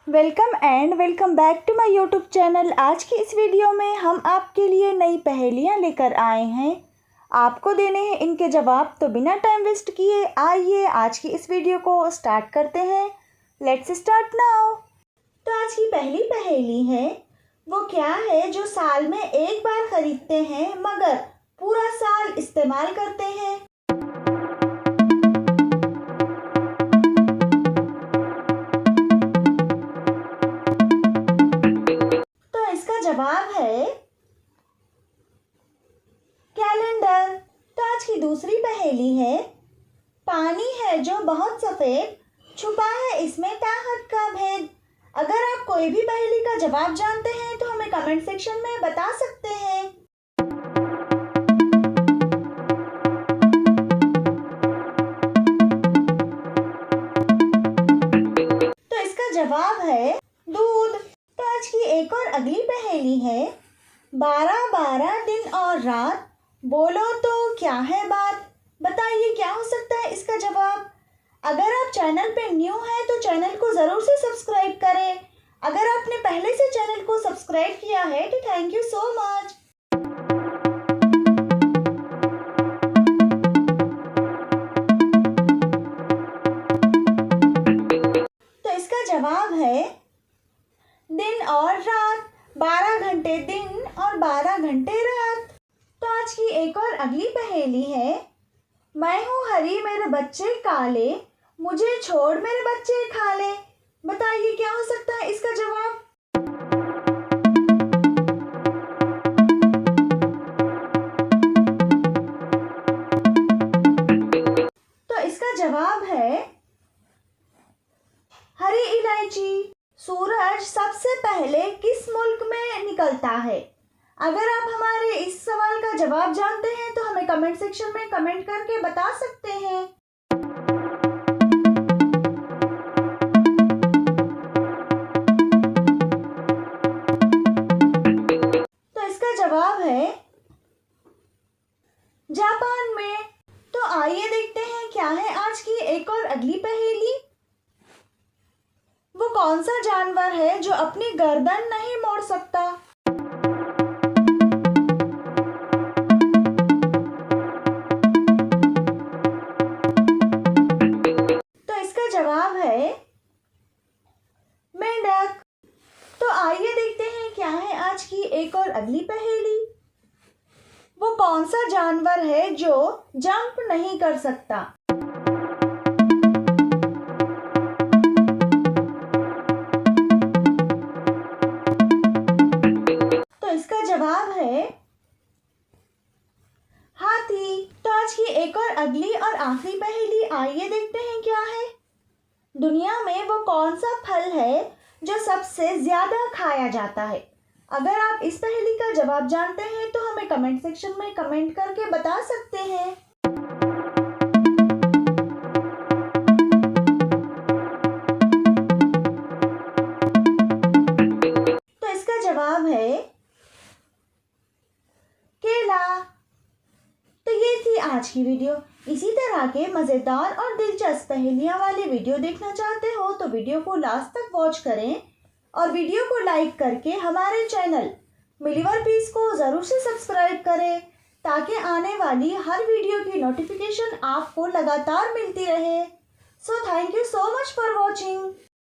Welcome and welcome back to my YouTube channel. आज की इस वीडियो में हम आपके लिए नई पहेलियां लेकर आए हैं। आपको देने हैं इनके जवाब, तो बिना टाइम वेस्ट किए आइए आज की इस वीडियो को स्टार्ट करते हैं। Let's start now. तो आज की पहली पहेली है, वो क्या है जो साल में एक बार खरीदते हैं मगर पूरा साल इस्तेमाल करते हैं। जवाब है कैलेंडर। तो आज की दूसरी पहेली है, पानी है जो बहुत सफेद, छुपा है इसमें ताकत का भेद। अगर आप कोई भी पहेली का जवाब जानते हैं तो हमें कमेंट सेक्शन में बता सकते हैं। तो इसका जवाब है दूध। तो आज की एक और अगली पहेली है, 12-12 दिन और रात, बोलो तो क्या है बात। बताइए क्या हो सकता है इसका जवाब। अगर आप चैनल पे न्यू हैं तो चैनल को ज़रूर से सब्सक्राइब करें। अगर आपने पहले से चैनल को सब्सक्राइब किया है तो थैंक यू सो मच। तो इसका जवाब है दिन और रात, 12 घंटे दिन और 12 घंटे रात। तो आज की एक और अगली पहेली है, मैं हूँ हरी मेरे बच्चे काले, मुझे छोड़ मेरे बच्चे खा ले। बताइए क्या हो सकता है इसका जवाब। तो इसका जवाब है हरी इलायची। सूरज सबसे पहले किस मुल्क में निकलता है। अगर आप हमारे इस सवाल का जवाब जानते हैं तो हमें कमेंट सेक्शन में कमेंट करके बता सकते हैं। तो इसका जवाब है जापान में। तो आइए देखते हैं क्या है आज की एक और अगली पहेली। वो कौन सा जानवर है जो अपनी गर्दन नहीं मोड़ सकता। तो इसका जवाब है मेंढक। तो आइए देखते हैं क्या है आज की एक और अगली पहेली। वो कौन सा जानवर है जो जंप नहीं कर सकता। इसका जवाब है हाथी। तो आज की एक और अगली और आखिरी पहेली, आइए देखते हैं क्या है। दुनिया में वो कौन सा फल है जो सबसे ज्यादा खाया जाता है। अगर आप इस पहेली का जवाब जानते हैं तो हमें कमेंट सेक्शन में कमेंट करके बता सकते हैं। तो इसका जवाब है केला। तो ये थी आज की वीडियो। इसी तरह के मज़ेदार और दिलचस्प पहेलियां वाली वीडियो देखना चाहते हो तो वीडियो को लास्ट तक वॉच करें और वीडियो को लाइक करके हमारे चैनल मिलीवर पीस को ज़रूर से सब्सक्राइब करें ताकि आने वाली हर वीडियो की नोटिफिकेशन आपको लगातार मिलती रहे। So thank you so much for watching.